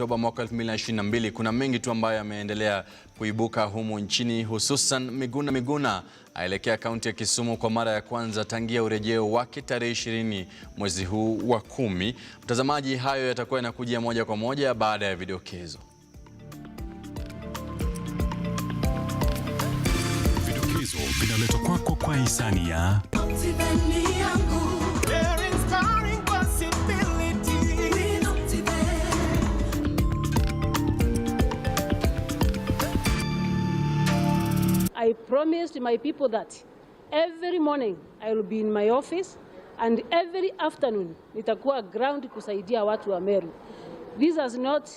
Oktoba mwaka 2022. Kuna mengi tu ambayo yameendelea kuibuka humu nchini, hususan Miguna aelekea kaunti ya Kisumu kwa mara ya kwanza tangia urejeo wake tarehe 20 mwezi huu wa 10. Mtazamaji, hayo yatakuwa yanakujia moja kwa moja baada ya vidokezo. Vidokezo vinaletwa kwako kwa hisani ya I promised my people that every morning I will be in my office and every afternoon nitakuwa ground kusaidia watu wa Meru. This has not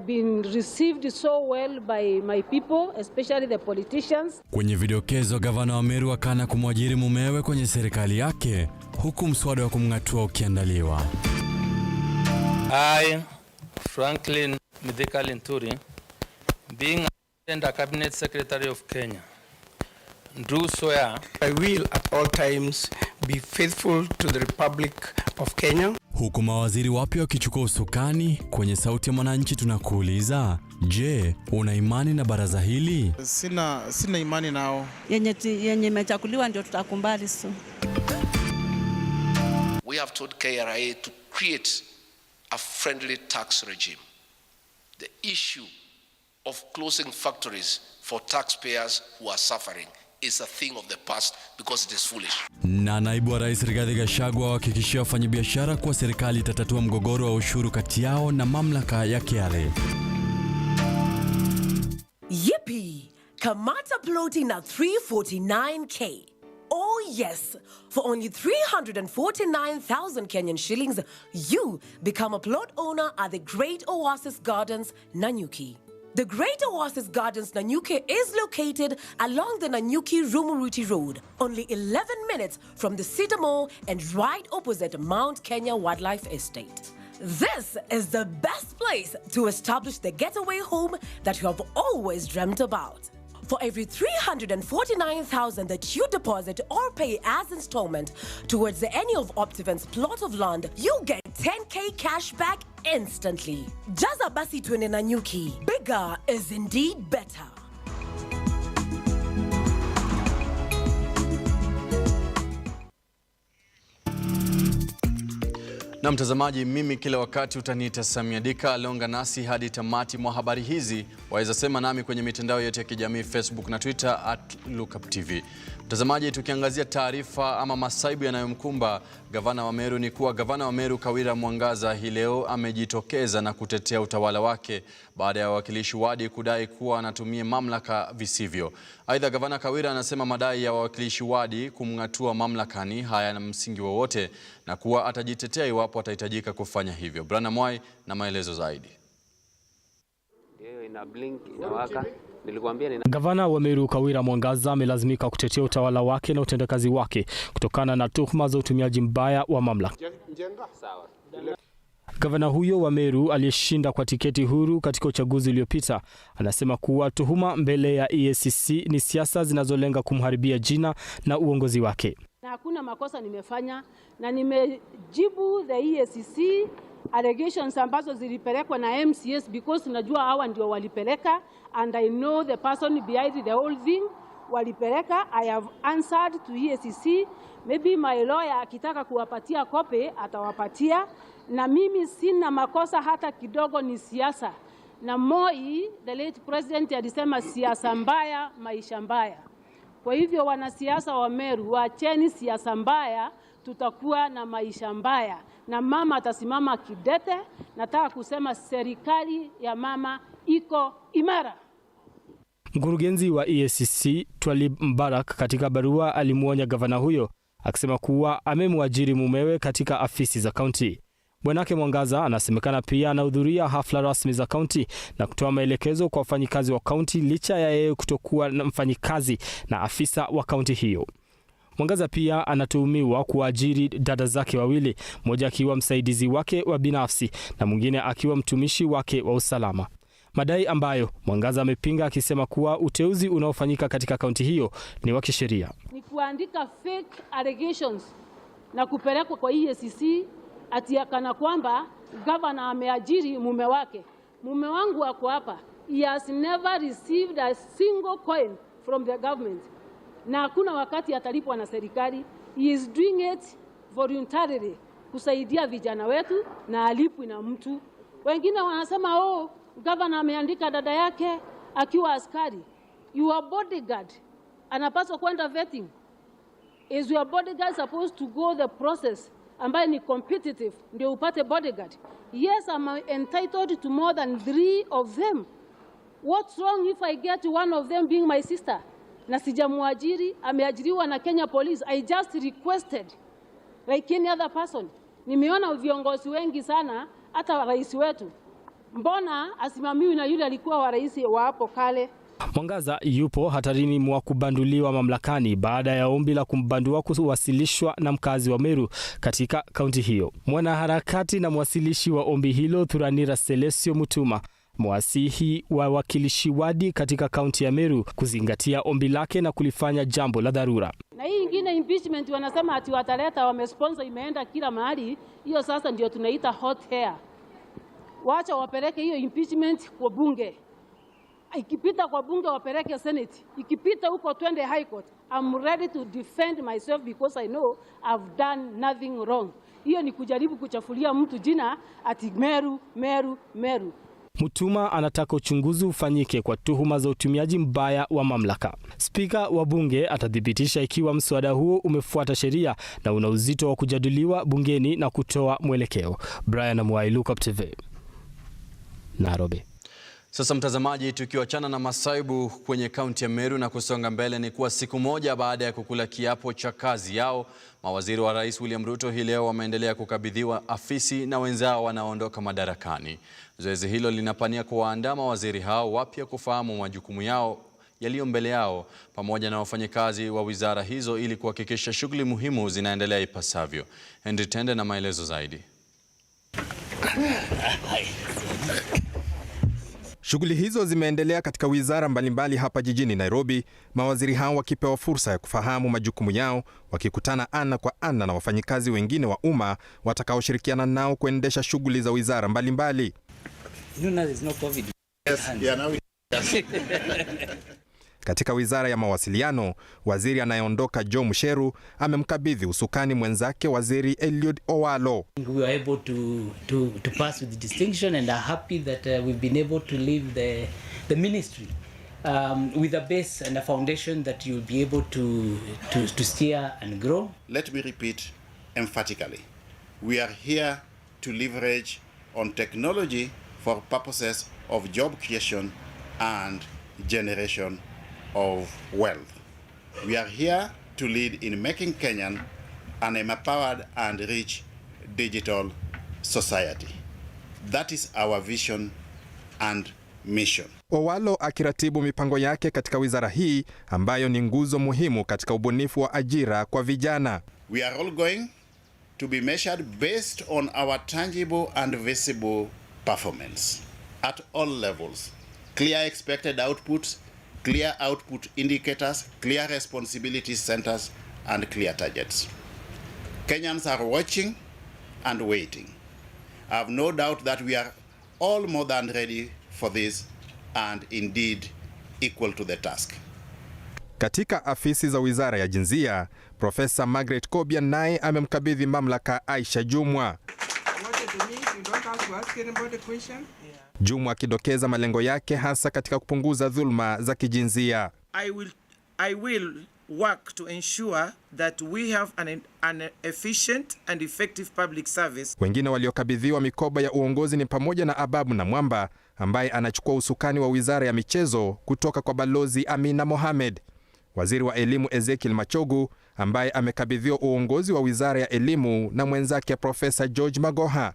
been received so well by my people, especially the politicians. Kwenye vidokezo, gavana wa Meru akana kumwajiri mumewe kwenye serikali yake, huku mswada wa kumng'atua ukiandaliwa. I, Franklin Mithika Linturi, being a cabinet secretary of Kenya, do swear I will at all times be faithful to the Republic of Kenya. Huku mawaziri wapya wakichukua usukani, kwenye Sauti ya Mwananchi tunakuuliza, je, una imani na baraza hili? Sina imani nao. Yenye imechaguliwa ndio tutakumbali so. We have told KRA to create a friendly tax regime. The issue of closing factories for taxpayers who are suffering is a thing of the past because it is foolish. Na naibu wa rais Rigathi Gachagua wahakikishia wafanyabiashara kuwa serikali itatatua mgogoro wa ushuru kati yao na mamlaka ya KRA. Yippee! Kamata ploti na 349K. Oh yes, for only 349,000 Kenyan shillings, you become a plot owner at the Great Oasis Gardens, Nanyuki. The Great Oasis Gardens, Nanyuki is located along the Nanyuki-Rumuruti Road, only 11 minutes from the Cedar Mall and right opposite Mount Kenya Wildlife Estate. This is the best place to establish the getaway home that you have always dreamt about. For every 349,000 that you deposit or pay as installment towards any of Optivent's plot of land, you get 10K cash back instantly. Jaza basi twende Nanyuki. Bigger is indeed better. Na mtazamaji, mimi kila wakati utaniita Sammy Adika. Longa nasi hadi tamati mwa habari hizi. Waweza sema nami kwenye mitandao yote ya kijamii, Facebook na Twitter @Lookuptv. Mtazamaji, tukiangazia taarifa ama masaibu yanayomkumba gavana wa Meru, ni kuwa gavana wa Meru Kawira Mwangaza hii leo amejitokeza na kutetea utawala wake baada ya wawakilishi wadi kudai kuwa anatumia mamlaka visivyo. Aidha, gavana Kawira anasema madai ya wawakilishi wadi kumng'atua mamlakani hayana msingi wowote na kuwa atajitetea iwapo atahitajika kufanya hivyo. Brana Mwai na maelezo zaidi. Gavana wa Meru Kawira Mwangaza amelazimika kutetea utawala wake na utendakazi wake kutokana na tuhuma za utumiaji mbaya wa mamlaka. Gavana huyo wa Meru aliyeshinda kwa tiketi huru katika uchaguzi uliopita anasema kuwa tuhuma mbele ya EACC ni siasa zinazolenga kumharibia jina na uongozi wake. Na hakuna makosa nimefanya na nimejibu the EACC allegations ambazo zilipelekwa na MCS because najua hawa ndio walipeleka and I know the person behind the whole thing walipeleka. I have answered to EACC. Maybe my lawyer akitaka kuwapatia kope atawapatia, na mimi sina makosa hata kidogo, ni siasa. Na Moi, the late president, alisema siasa mbaya maisha mbaya. Kwa hivyo wanasiasa wa Meru, waacheni siasa mbaya, tutakuwa na maisha mbaya. Na mama atasimama kidete. Nataka kusema serikali ya mama iko imara. Mkurugenzi wa EACC Twalib Mbarak katika barua alimuonya gavana huyo akisema kuwa amemwajiri mumewe katika afisi za kaunti. Bwanake Mwangaza anasemekana pia anahudhuria hafla rasmi za kaunti na kutoa maelekezo kwa wafanyikazi wa kaunti licha ya yeye kutokuwa na mfanyikazi na afisa wa kaunti hiyo. Mwangaza pia anatuhumiwa kuajiri dada zake wawili, mmoja akiwa msaidizi wake wa binafsi na mwingine akiwa mtumishi wake wa usalama. Madai ambayo Mwangaza amepinga akisema kuwa uteuzi unaofanyika katika kaunti hiyo ni wa kisheria. Ni kuandika fake allegations na kupelekwa kwa EACC ati kana kwamba governor ameajiri mume wake. Mume wangu ako hapa. He has never received a single coin from the government. Na hakuna wakati atalipwa na serikali. He is doing it voluntarily kusaidia vijana wetu na alipwi na mtu. Wengine wanasema governor ameandika dada yake akiwa askari. Your bodyguard anapaswa kwenda vetting. Is your bodyguard supposed to go the process ambayo ni competitive ndio upate bodyguard? Yes, I'm entitled to more than 3 of them. What's wrong if I get one of them being my sister? Na sijamuajiri, ameajiriwa na Kenya Police. I just requested like any other person. Nimeona viongozi wengi sana, hata rais wetu. Mbona asimamiwi na yule alikuwa wa rais wa hapo kale? Mwangaza yupo hatarini mwa kubanduliwa mamlakani baada ya ombi la kumbandua kuwasilishwa na mkazi wa Meru katika kaunti hiyo. Mwanaharakati na mwasilishi wa ombi hilo Thuranira Celesio Mutuma mwasihi wa wakilishi wadi katika kaunti ya Meru kuzingatia ombi lake na kulifanya jambo la dharura. Na hii ingine impeachment wanasema ati wataleta, wamesponsor, imeenda kila mahali. Hiyo sasa ndio tunaita hot hair. Wacha wapeleke hiyo impeachment kwa bunge. Ikipita kwa bunge wapeleke Senate. Ikipita huko twende High Court. I'm ready to defend myself because I know I've done nothing wrong. Hiyo ni kujaribu kuchafulia mtu jina ati Meru, Meru, Meru. Mutuma anataka uchunguzi ufanyike kwa tuhuma za utumiaji mbaya wa mamlaka. Spika wa bunge atadhibitisha ikiwa mswada huo umefuata sheria na una uzito wa kujadiliwa bungeni na kutoa mwelekeo. Brian Mwai, Lookuptv, Nairobi. Sasa mtazamaji, tukiachana na masaibu kwenye kaunti ya Meru na kusonga mbele, ni kuwa siku moja baada ya kukula kiapo cha kazi yao, mawaziri wa Rais William Ruto hii leo wameendelea kukabidhiwa afisi na wenzao wanaoondoka madarakani. Zoezi hilo linapania kuwaandaa mawaziri hao wapya kufahamu majukumu yao yaliyo mbele yao pamoja na wafanyikazi wa wizara hizo ili kuhakikisha shughuli muhimu zinaendelea ipasavyo. Henry Tende na maelezo zaidi. Shughuli hizo zimeendelea katika wizara mbalimbali hapa jijini Nairobi, mawaziri hao wakipewa fursa ya kufahamu majukumu yao, wakikutana ana kwa ana na wafanyikazi wengine wa umma watakaoshirikiana nao kuendesha shughuli za wizara mbalimbali. Katika wizara ya mawasiliano, waziri anayeondoka Joe Musheru amemkabidhi usukani mwenzake waziri Eliud Owalo. We were able to pass with distinction and are happy that we've been able to leave the ministry with a base and a foundation that you'll be able to steer and grow. Let me repeat emphatically. We are here to leverage on technology for purposes of job creation and generation of wealth. We are here to lead in making Kenyan an empowered and rich digital society. That is our vision and mission. Owalo akiratibu mipango yake katika wizara hii ambayo ni nguzo muhimu katika ubunifu wa ajira kwa vijana. We are all going to be measured based on our tangible and visible performance at all levels. Clear expected outputs, clear output indicators, clear responsibility centers, and clear targets. Kenyans are watching and waiting. I have no doubt that we are all more than ready for this and indeed equal to the task. Katika afisi za wizara ya jinsia, Profesa Margaret Kobia naye amemkabidhi mamlaka Aisha Jumwa. Jumwa akidokeza malengo yake hasa katika kupunguza dhulma za kijinsia. I will work to ensure that we have an efficient and effective public service. Wengine waliokabidhiwa mikoba ya uongozi ni pamoja na Ababu na Mwamba ambaye anachukua usukani wa wizara ya michezo kutoka kwa Balozi Amina Mohamed. Waziri wa elimu Ezekiel Machogu ambaye amekabidhiwa uongozi wa wizara ya elimu na mwenzake Profesa George Magoha.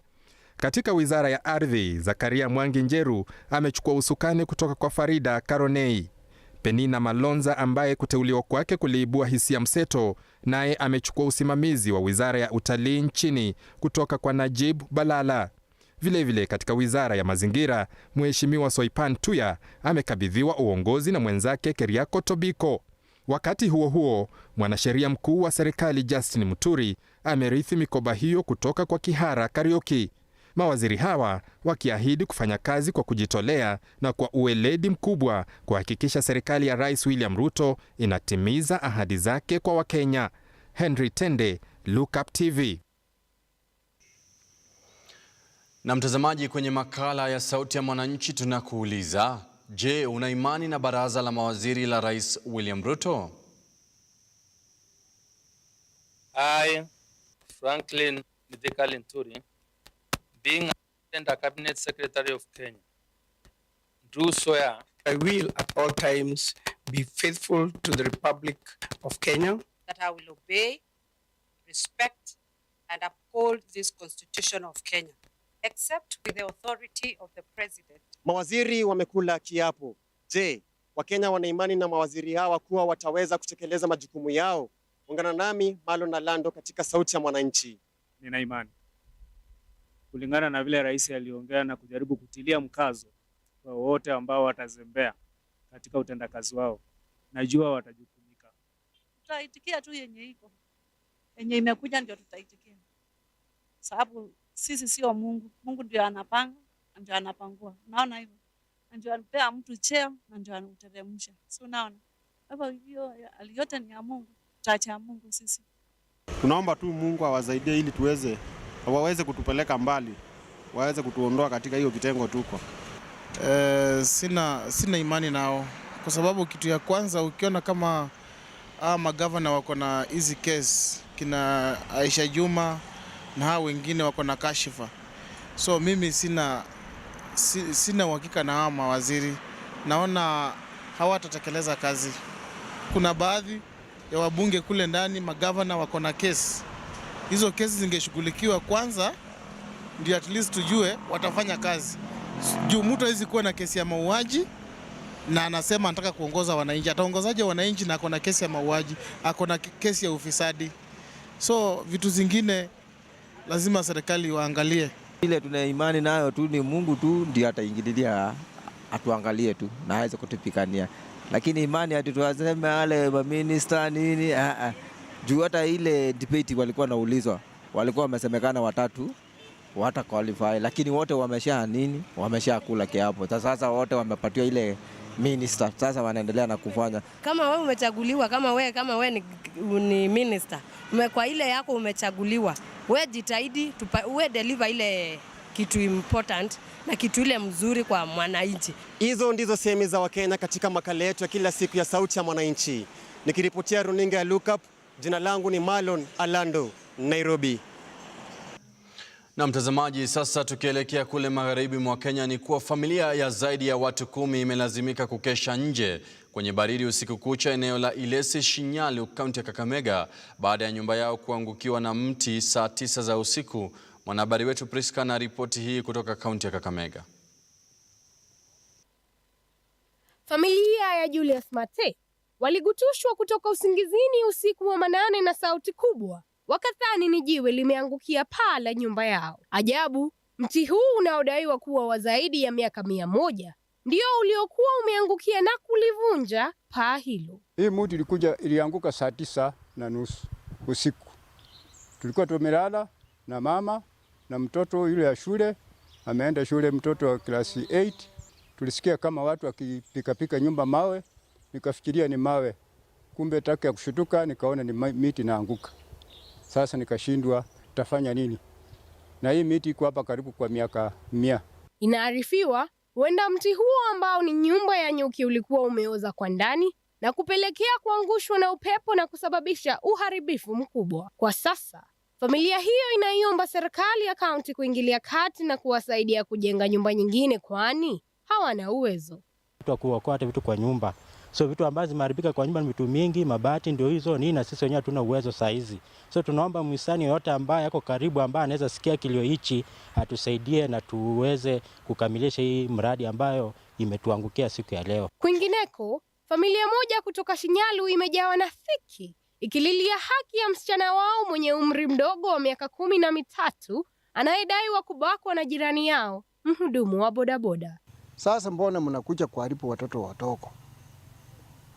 Katika wizara ya ardhi, Zakaria Mwangi Njeru amechukua usukani kutoka kwa Farida Karonei. Penina Malonza ambaye kuteuliwa kwake kuliibua hisia mseto, naye amechukua usimamizi wa wizara ya utalii nchini kutoka kwa Najib Balala. Vilevile katika wizara ya mazingira, Mheshimiwa Soipan Tuya amekabidhiwa uongozi na mwenzake Keriako Tobiko. Wakati huo huo, mwanasheria mkuu wa serikali Justin Muturi amerithi mikoba hiyo kutoka kwa Kihara Kariuki. Mawaziri hawa wakiahidi kufanya kazi kwa kujitolea na kwa uweledi mkubwa kuhakikisha serikali ya Rais William Ruto inatimiza ahadi zake kwa Wakenya. Henry Tende, Lookuptv. Na mtazamaji, kwenye makala ya Sauti ya Mwananchi tunakuuliza, je, una imani na baraza la mawaziri la Rais William Ruto? I, Franklin Naye, being a Cabinet Secretary of Kenya, do swear I will at all times be faithful to the Republic of Kenya, that I will obey, respect, and uphold this Constitution of Kenya, except with the authority of the President. Mawaziri wamekula kiapo. Je, Wakenya wana imani na mawaziri hawa kuwa wataweza kutekeleza majukumu yao? Ungana nami Malo na Lando katika Sauti ya Mwananchi. Nina imani. Kulingana na vile rais aliongea na kujaribu kutilia mkazo kwa wote ambao watazembea katika utendakazi wao, najua watajukumika. Tutaitikia tu yenye iko. Yenye imekuja ndio tutaitikia. Sababu sisi sio Mungu. Mungu ndio anapanga, ndio anapangua. Unaona hivyo? Ndio anapea mtu cheo, ndio anateremsha. Si unaona? Hivyo yote ni ya Mungu. Tutaacha Mungu sisi. Tunaomba tu Mungu awasaidie ili waweze kutupeleka mbali, waweze kutuondoa katika hiyo kitengo tuko. Sina imani nao kwa sababu kitu ya kwanza ukiona kama magavana wako na easy case, kina Aisha Juma na hao wengine wako na kashifa. So mimi sina uhakika na hao mawaziri. Naona hawatatekeleza kazi. Kuna baadhi ya wabunge kule ndani magavana wako na kesi. Hizo kesi zingeshughulikiwa kwanza ndio at least tujue watafanya kazi. Juu mtu hawezi kuwa na kesi ya mauaji na anasema anataka kuongoza wananchi. Ataongozaje wananchi na akona kesi ya mauaji, akona kesi ya ufisadi? So vitu zingine lazima serikali waangalie. Ile tuna imani nayo tu ni Mungu tu ndiye ataingililia, atuangalie tu na aweze kutupikania. Lakini imani ati tuwaseme wale minister nini, juu hata ile debate walikuwa naulizwa, walikuwa wamesemekana watatu wata qualify, lakini wote wamesha kula kiapo. Sasa wote wamepatiwa ile minister, sasa wanaendelea na kufanya. Kama wewe umechaguliwa, kama wewe ni minister, kwa ile yako umechaguliwa, wewe jitahidi wewe deliver ile kitu important na kitu ile mzuri kwa mwananchi. Hizo ndizo sehemu za Wakenya katika makala yetu ya kila siku ya Sauti ya Mwananchi. Nikiripotia runinga ya Lookup, jina langu ni Marlon Alando, Nairobi. Na mtazamaji, sasa tukielekea kule magharibi mwa Kenya, ni kuwa familia ya zaidi ya watu 10 imelazimika kukesha nje kwenye baridi usiku kucha eneo la Ilesi Shinyalu, kaunti ya Kakamega, baada ya nyumba yao kuangukiwa na mti saa 9 za usiku. Mwanahabari wetu Priska na ripoti hii kutoka kaunti ya Kakamega. Familia ya Julius Mate waligutushwa kutoka usingizini usiku wa manane na sauti kubwa. Wakadhani ni jiwe limeangukia paa la nyumba yao. Ajabu, mti huu unaodaiwa kuwa wa zaidi ya miaka 100 ndio uliokuwa umeangukia na kulivunja paa hilo. Hii mti ilianguka saa 9:30 usiku. Tulikuwa tumelala na mama na mtoto yule ya shule, ameenda shule, mtoto wa klasi 8. Tulisikia kama watu wakipika nyumba mawe, nikafikiria ni mawe. Kumbe taka ya kushutuka nikaona ni miti naanguka. Sasa nikashindwa tafanya nini. Na hii miti iko hapa karibu kwa miaka 100. Inaarifiwa huenda mti huo ambao ni nyumba ya nyuki ulikuwa umeoza kwa ndani na kupelekea kuangushwa na upepo na kusababisha uharibifu mkubwa. Kwa sasa, familia hiyo inaiomba serikali ya kaunti kuingilia kati na kuwasaidia kujenga nyumba nyingine kwani hawana uwezo. Kuokoa vitu kwa nyumba. So vitu ambazo zimeharibika kwa nyumba ni vitu mingi, mabati ndio hizo nini, na sisi wenyewe hatuna uwezo saa hizi. So tunaomba mhisani yote ambaye yako karibu ambaye anaweza sikia kilio hichi atusaidie na tuweze kukamilisha hii mradi ambayo imetuangukia siku ya leo. Kwingineko, familia moja kutoka Shinyalu imejawa na dhiki ikililia haki ya msichana wao mwenye umri mdogo wa miaka 13 anayedaiwa kubakwa na jirani yao, mhudumu wa bodaboda. Sasa mbona mnakuja kuharibu watoto watoko?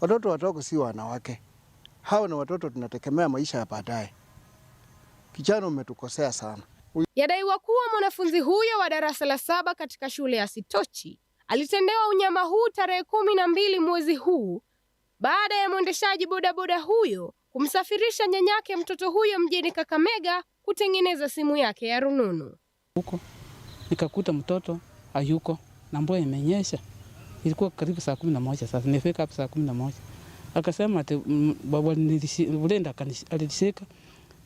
Watoto watoko si wanawake. Hao na watoto tunategemea maisha ya baadaye. Kijana umetukosea sana. Yadaiwa kuwa mwanafunzi huyo wa darasa la 7 katika shule ya Sitochi alitendewa unyama huu tarehe 12 mwezi huu baada ya mwendeshaji bodaboda huyo kumsafirisha nyanyake mtoto huyo mjini Kakamega kutengeneza simu yake ya rununu. Huko nikakuta mtoto hayuko na mvua imenyesha. Ilikuwa karibu saa 11 sasa. Nimefika hapo saa 11. Akasema ati baba nilienda alishika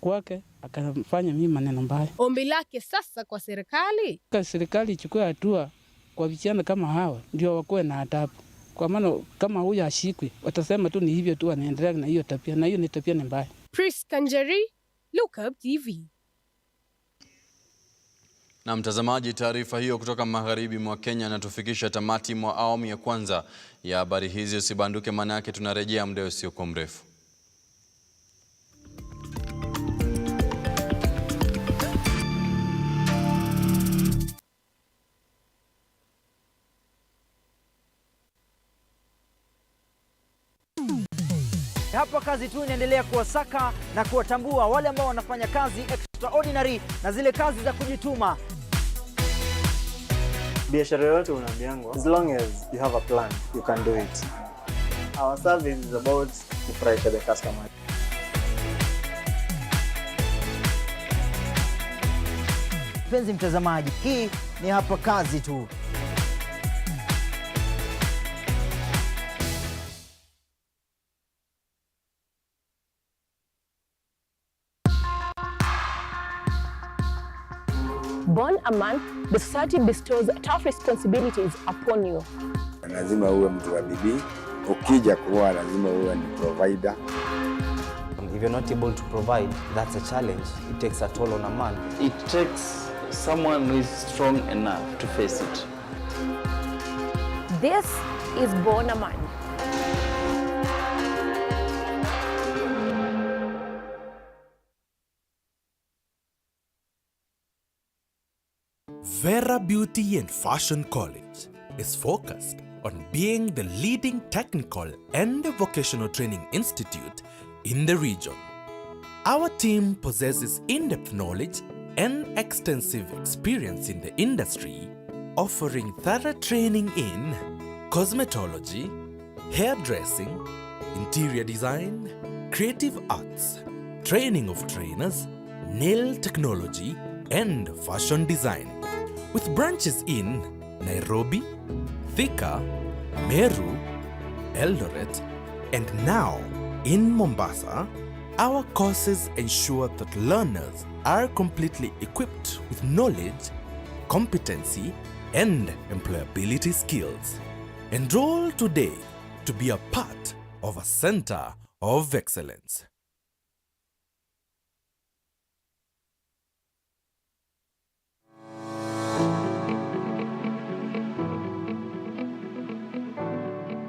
kwake akafanya mimi maneno mbaya. Ombi lake sasa kwa serikali? Serikali ichukue hatua kwa vijana kama hawa ndio wakuwe na adabu. Kwa maana kama huyu ashikwe watasema tu ni hivyo tu anaendelea na hiyo tabia, na hiyo ni tabia mbaya. Pris Kanjeri, Lookuptv. Na mtazamaji, taarifa hiyo kutoka magharibi mwa Kenya inatufikisha tamati mwa awamu ya kwanza ya habari hizi. Usibanduke, maana yake tunarejea muda usiokuwa mrefu. Hapa kazi tu inaendelea kuwasaka na kuwatambua wale ambao wanafanya kazi extraordinary na zile kazi za kujituma. Biashara yote unaambiangwa, as long as you have a plan, you can do it. Our service is about kufurahisha the customer. Mpenzi mtazamaji, hii ni hapa kazi tu. Born a man, the society bestows tough responsibilities upon you. Lazima uwe mtu wa bidii, ukija kuwa lazima uwe ni provider. If you're not able to provide, that's a challenge. It takes a toll on a man. It takes someone who is strong enough to face it. This is Born a Man. Vera Beauty and Fashion College is focused on being the leading technical and vocational training institute in the region. Our team possesses in-depth knowledge and extensive experience in the industry, offering thorough training in cosmetology, hairdressing, interior design, creative arts, training of trainers, nail technology, and fashion design. With branches in Nairobi, Thika, Meru, Eldoret, and now in Mombasa, our courses ensure that learners are completely equipped with knowledge, competency, and employability skills. Enroll today to be a part of a center of excellence.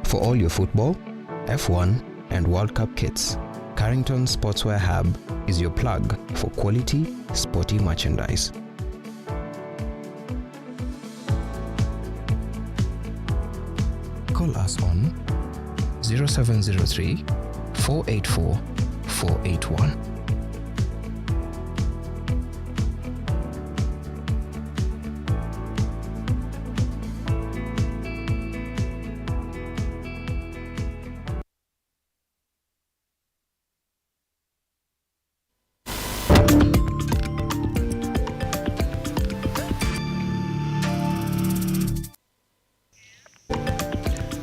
For all your football, F1, and World Cup kits, Carrington Sportswear Hub is your plug for quality, sporty merchandise. Call us on 0703 484 481.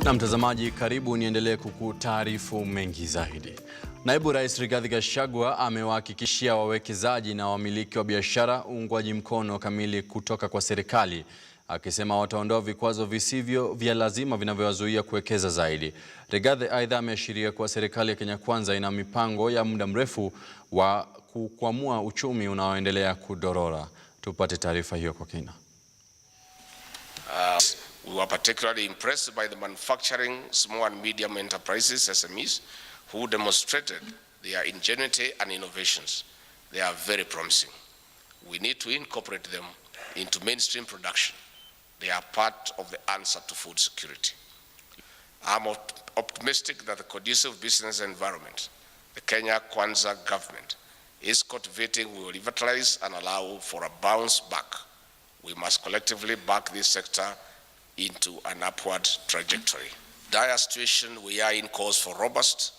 Na mtazamaji, karibu niendelee kukutaarifu mengi zaidi. Naibu Rais Rigathi Gachagua amewahakikishia wawekezaji na wamiliki wa biashara uungwaji mkono kamili kutoka kwa serikali, akisema wataondoa vikwazo visivyo vya lazima vinavyowazuia kuwekeza zaidi. Rigathi aidha ameashiria kuwa serikali ya Kenya Kwanza ina mipango ya muda mrefu wa kukwamua uchumi unaoendelea kudorora. Tupate taarifa hiyo kwa kina. We were particularly impressed by the manufacturing small and medium enterprises, SMEs, who demonstrated their ingenuity and innovations. They are very promising. We need to incorporate them into mainstream production. They are part of the answer to food security. I'm optimistic that the conducive business environment, the Kenya Kwanza government, Is cultivating will revitalize and allow for a bounce back. We must collectively back this sector into an upward trajectory. Dire situation we are in calls for robust,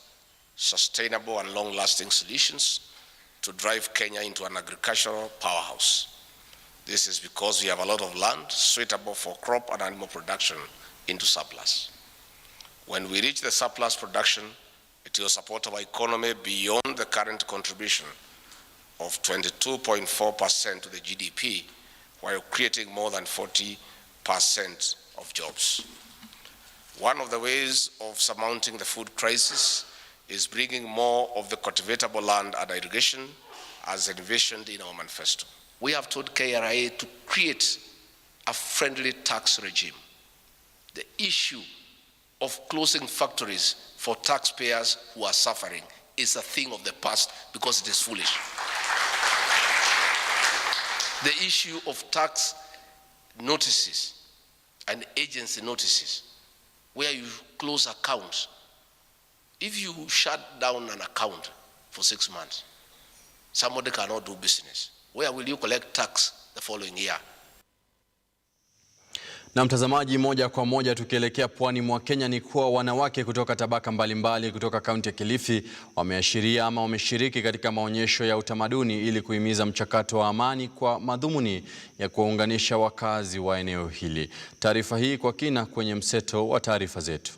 sustainable and long-lasting solutions to drive Kenya into an agricultural powerhouse. This is because we have a lot of land suitable for crop and animal production into surplus. When we reach the surplus production, it will support our economy beyond the current contribution of 22.4% to the GDP, while creating more than 40% of jobs. One of the ways of surmounting the food crisis is bringing more of the cultivatable land under irrigation as envisioned in our manifesto. We have told KRA to create a friendly tax regime. The issue of closing factories for taxpayers who are suffering is a thing of the past because it is foolish. The issue of tax notices and agency notices, where you close accounts. If you shut down an account for 6 months, somebody cannot do business. Where will you collect tax the following year? Na mtazamaji, moja kwa moja tukielekea pwani mwa Kenya ni kuwa wanawake kutoka tabaka mbalimbali kutoka kaunti ya Kilifi wameashiria ama wameshiriki katika maonyesho ya utamaduni ili kuhimiza mchakato wa amani kwa madhumuni ya kuwaunganisha wakazi wa eneo hili. Taarifa hii kwa kina kwenye mseto wa taarifa zetu.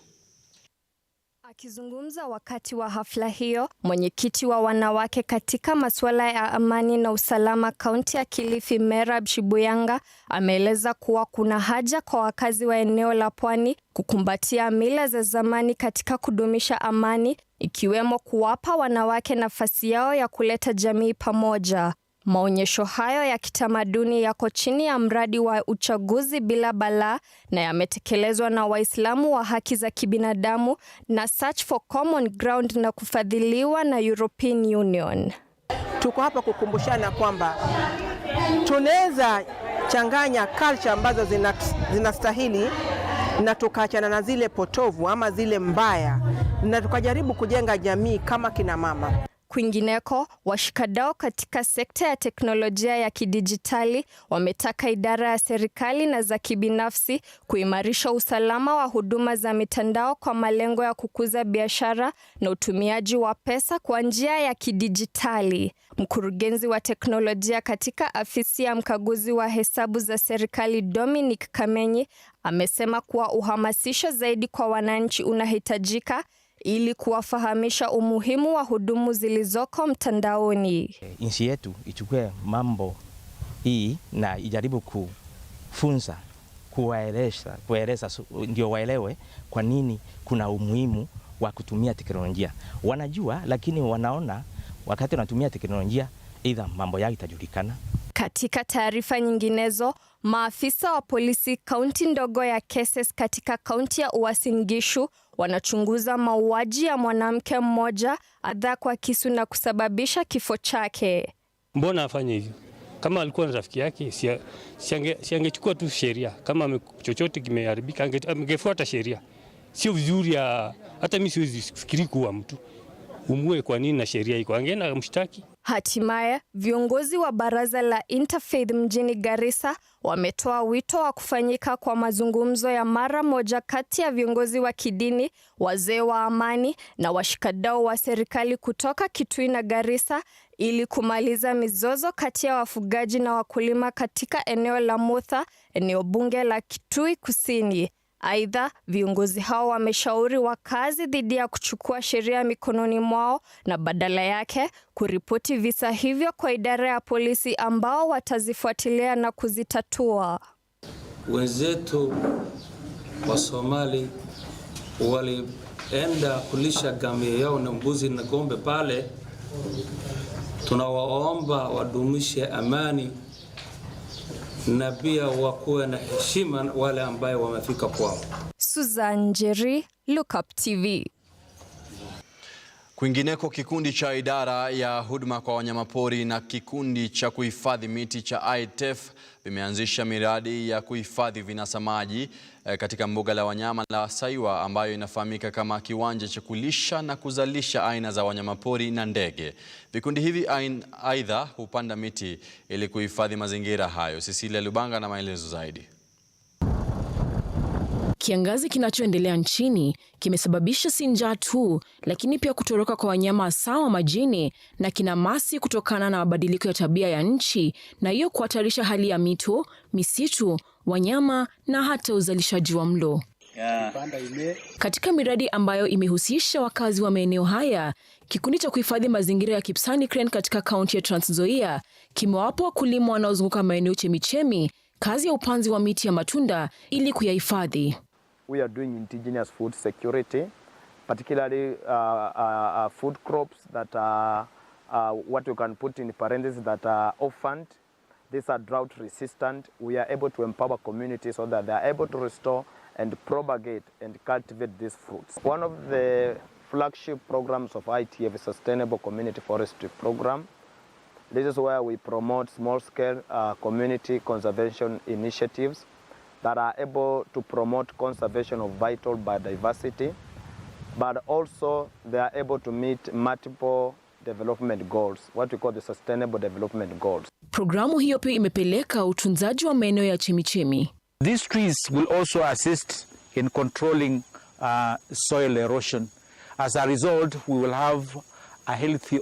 Akizungumza wakati wa hafla hiyo, mwenyekiti wa wanawake katika masuala ya amani na usalama kaunti ya Kilifi Merab Shibuyanga ameeleza kuwa kuna haja kwa wakazi wa eneo la pwani kukumbatia mila za zamani katika kudumisha amani, ikiwemo kuwapa wanawake nafasi yao ya kuleta jamii pamoja. Maonyesho hayo ya kitamaduni yako chini ya mradi wa uchaguzi bila balaa na yametekelezwa na Waislamu wa haki za kibinadamu na Search for Common Ground na kufadhiliwa na European Union. Tuko hapa kukumbushana kwamba tunaweza changanya culture ambazo zinastahili na tukaachana na zile potovu ama zile mbaya na tukajaribu kujenga jamii kama kina mama. Kwingineko, washikadau katika sekta ya teknolojia ya kidijitali wametaka idara ya serikali na za kibinafsi kuimarisha usalama wa huduma za mitandao kwa malengo ya kukuza biashara na utumiaji wa pesa kwa njia ya kidijitali. Mkurugenzi wa teknolojia katika afisi ya mkaguzi wa hesabu za serikali Dominic Kamenyi amesema kuwa uhamasisho zaidi kwa wananchi unahitajika ili kuwafahamisha umuhimu wa hudumu zilizoko mtandaoni. Nchi yetu ichukue mambo hii na ijaribu kufunza, kuwaeleza ndio waelewe kwa nini kuna umuhimu wa kutumia teknolojia. Wanajua, lakini wanaona wakati wanatumia teknolojia either mambo yao itajulikana. Katika taarifa nyinginezo, maafisa wa polisi kaunti ndogo ya Keses katika kaunti ya Uasin Gishu wanachunguza mauaji ya mwanamke mmoja adha kwa kisu na kusababisha kifo chake. Mbona afanye hivyo? Kama alikuwa na rafiki yake, si angechukua tu sheria. Kama chochote kimeharibika, angefuata sheria. Sio vizuri, hata mimi siwezi fikiri kuwa mtu umue kwa nini na sheria iko. Angeenda mshtaki. Hatimaye, viongozi wa baraza la Interfaith mjini Garissa wametoa wito wa kufanyika kwa mazungumzo ya mara moja kati ya viongozi wa kidini, wazee wa amani na washikadau wa serikali kutoka Kitui na Garissa ili kumaliza mizozo kati ya wafugaji na wakulima katika eneo la Mutha, eneo bunge la Kitui Kusini. Aidha, viongozi hao wameshauri wakazi dhidi ya kuchukua sheria mikononi mwao na badala yake kuripoti visa hivyo kwa idara ya polisi ambao watazifuatilia na kuzitatua. Wenzetu wa Somali walienda kulisha ngamia yao na mbuzi na ng'ombe pale. Tunawaomba wadumishe amani na pia wakuwe na heshima wale ambao wamefika kwao. Susan Njeri, Lookuptv. Kwingineko, kikundi cha idara ya huduma kwa wanyamapori na kikundi cha kuhifadhi miti cha ITF vimeanzisha miradi ya kuhifadhi vinasa maji katika mbuga la wanyama la Saiwa ambayo inafahamika kama kiwanja cha kulisha na kuzalisha aina za wanyamapori na ndege. Vikundi hivi aidha hupanda miti ili kuhifadhi mazingira hayo. Cecilia Lubanga na maelezo zaidi. Kiangazi kinachoendelea nchini kimesababisha si njaa tu, lakini pia kutoroka kwa wanyama sawa majini na kinamasi kutokana na mabadiliko ya tabia ya nchi, na hiyo kuhatarisha hali ya mito, misitu, wanyama na hata uzalishaji wa mlo. Katika miradi ambayo imehusisha wakazi wa maeneo haya, kikundi cha kuhifadhi mazingira ya Kipsani Crane katika kaunti ya Trans Nzoia kimewapa wakulima wanaozunguka maeneo chemichemi kazi ya upanzi wa miti ya matunda ili kuyahifadhi. We are doing indigenous food security, particularly food crops that are what you can put in parentheses that are orphaned. These are drought resistant. We are able to empower communities so that they are able to restore and propagate and cultivate these fruits. One of the flagship programs of ITF is Sustainable Community Forestry Program. This is where we promote small-scale community conservation initiatives that are able to promote conservation of vital biodiversity, but also they are able to meet multiple development goals, what we call the Sustainable Development Goals. Programu hiyo pia imepeleka utunzaji wa maeneo ya chemichemi. These trees will also assist in controlling soil erosion. As a result, we will have a healthy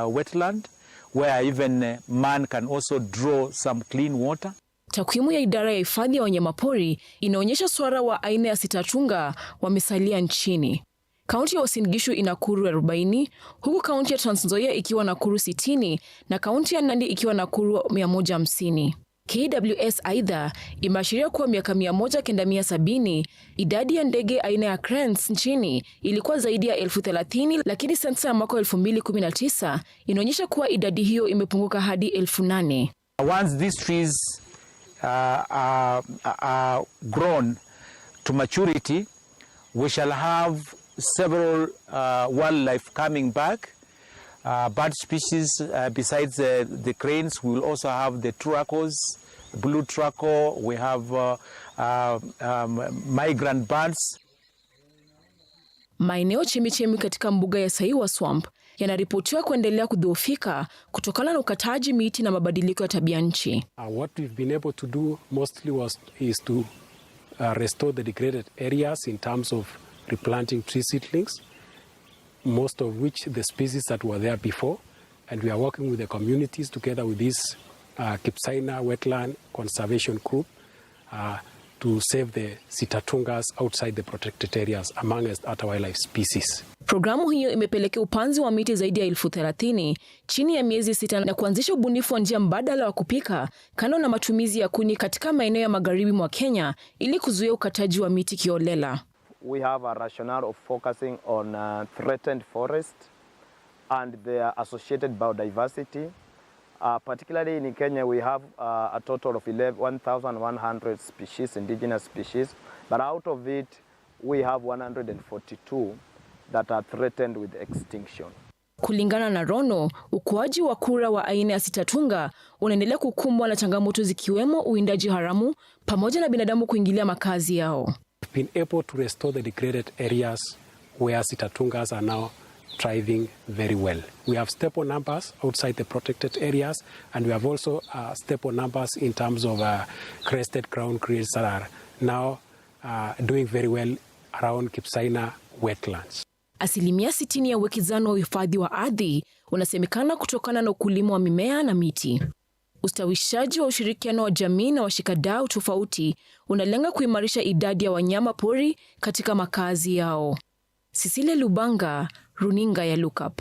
wetland where even man can also draw some clean water. Takwimu ya idara ya hifadhi ya wanyamapori inaonyesha swara wa aina ya sitatunga wamesalia nchini. Kaunti ya Uasin Gishu ina kuru 40, huku kaunti ya Trans Nzoia ikiwa na kuru 60 na kaunti ya Nandi ikiwa na kuru 150. KWS aidha imeashiria kuwa miaka 1970 idadi ya ndege aina ya cranes nchini ilikuwa zaidi ya 30,000, lakini sensa ya mwaka 2019 inaonyesha kuwa idadi hiyo imepunguka hadi 8,000. Once these trees are grown to maturity, we shall have several wildlife coming back. Bird species besides the cranes, we will also have the turacos, blue turaco, we have migrant birds. Maeneo chemichemi katika mbuga ya Saiwa Swamp yanaripotiwa kuendelea kudhoofika kutokana na ukataji miti na mabadiliko ya tabia nchi. What we've been able to do mostly is to restore the degraded areas in terms of replanting tree seedlings, most of which the species that were there before, and we are working with the communities together with this Kipsaina Wetland Conservation Group to save the sitatungas outside the protected areas among other wildlife species. Programu hiyo imepelekea upanzi wa miti zaidi ya 30,000 chini ya miezi 6 na kuanzisha ubunifu wa njia mbadala wa kupika kando na matumizi ya kuni katika maeneo ya magharibi mwa Kenya ili kuzuia ukataji wa miti kiolela. We have a rationale of focusing on threatened forest and their associated biodiversity. Particularly in Kenya, we have a total of 1,100 species, indigenous species, but out of it, we have 142 that are threatened with extinction. Kulingana na Rono, ukuaji wa kura wa aina ya sitatunga unaendelea kukumbwa na changamoto zikiwemo uwindaji haramu pamoja na binadamu kuingilia makazi yao. We've been able to restore the degraded areas where sitatungas are now thriving very well. We have staple numbers outside the protected areas, and we have also staple numbers in terms of crested crown crees that are now doing very well around Kipsaina wetlands. 60% ya uwekezaji wa uhifadhi wa ardhi unasemekana kutokana na ukulima wa mimea na miti. Ustawishaji wa ushirikiano wa jamii na washikadau tofauti unalenga kuimarisha idadi ya wanyama pori katika makazi yao. Cecilia Lubanga, Runinga ya Lookup.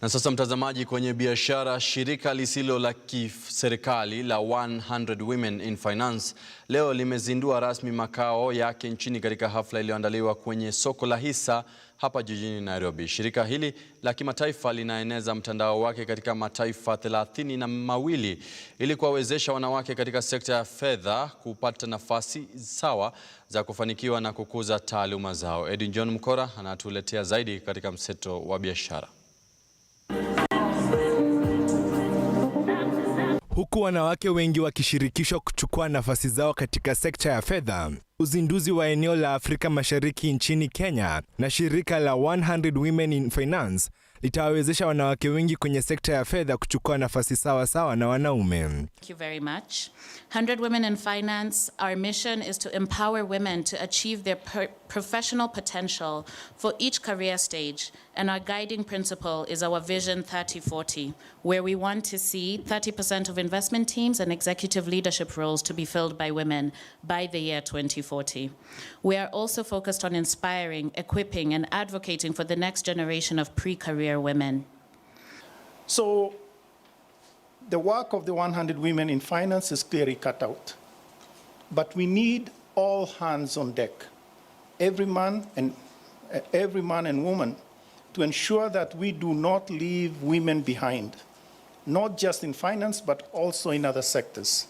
Na sasa mtazamaji, kwenye biashara, shirika lisilo la kiserikali la 100 Women in Finance leo limezindua rasmi makao yake nchini katika hafla iliyoandaliwa kwenye soko la hisa hapa jijini Nairobi. Shirika hili la kimataifa linaeneza mtandao wake katika mataifa 32 ili kuwawezesha wanawake katika sekta ya fedha kupata nafasi sawa za kufanikiwa na kukuza taaluma zao. Edwin John Mkora anatuletea zaidi katika mseto wa biashara. Huku wanawake wengi wakishirikishwa kuchukua nafasi zao katika sekta ya fedha, uzinduzi wa eneo la Afrika Mashariki nchini Kenya na shirika la 100 Women in Finance litawawezesha wanawake wengi kwenye sekta ya fedha kuchukua nafasi sawa sawa na wanaume. Thank you very much. 100 Women in Finance, our mission is to empower women to achieve their professional potential for each career stage, and our guiding principle is our Vision 3040, where we want to see 30% of investment teams and executive leadership roles to be filled by women by the year 2040. We are also focused on inspiring, equipping, and advocating for the next generation of pre-career women. So the work of the 100 Women in Finance is clearly cut out, but we need all hands on deck, every man and woman, to ensure that we do not leave women behind, not just in finance, but also in other sectors.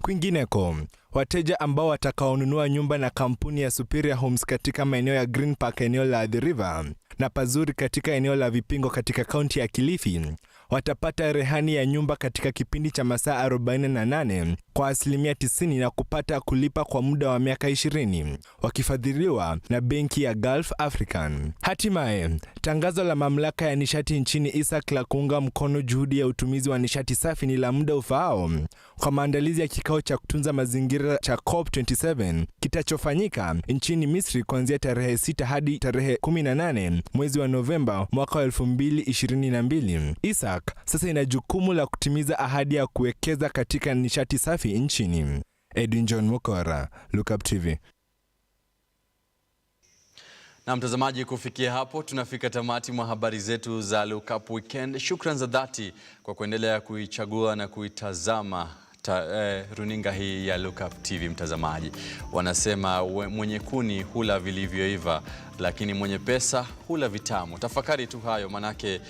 Kwingineko, wateja ambao watakaonunua nyumba na kampuni ya Superior Homes katika maeneo ya Green Park, eneo la The River, na Pazuri katika eneo la Vipingo katika kaunti ya Kilifi watapata rehani ya nyumba katika kipindi cha masaa 48 kwa 90% na kupata kulipa kwa muda wa miaka 20, wakifadhiliwa na benki ya Gulf African. Hatimaye, tangazo la mamlaka ya nishati nchini ISAC la kuunga mkono juhudi ya utumizi wa nishati safi ni la muda ufaao kwa maandalizi ya kikao cha kutunza mazingira cha COP27 kitachofanyika nchini Misri kuanzia tarehe 6 hadi tarehe 18 mwezi wa Novemba mwaka 2022. ISAC sasa ina jukumu la kutimiza ahadi ya kuwekeza katika nishati safi nchini. Edwin John Mkora, Lookuptv. Na mtazamaji, kufikia hapo tunafika tamati mwa habari zetu za Lookup Weekend. Shukrani za dhati kwa kuendelea kuichagua na kuitazama runinga hii ya Lookup TV. Mtazamaji, wanasema mwenye kuni hula vilivyoiva, lakini mwenye pesa hula vitamu. Tafakari tu hayo, manake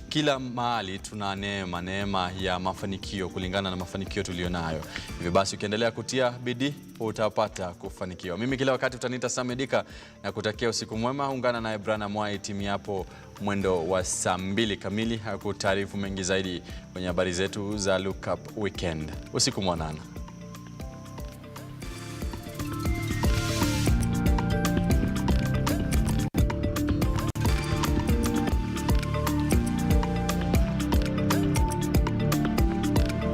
kila mahali tuna neema ya mafanikio kulingana na mafanikio tulionayo. Hivyo basi ukiendelea kutia bidii utapata kufanikiwa. Mimi kila wakati utaniita Sammy Adika na kutakia usiku mwema. Ungana naye Brana Mwai timu hapo mwendo wa saa 2 kamili hakutaarifu mengi zaidi kwenye habari zetu za Lookup Weekend. Usiku mwanana.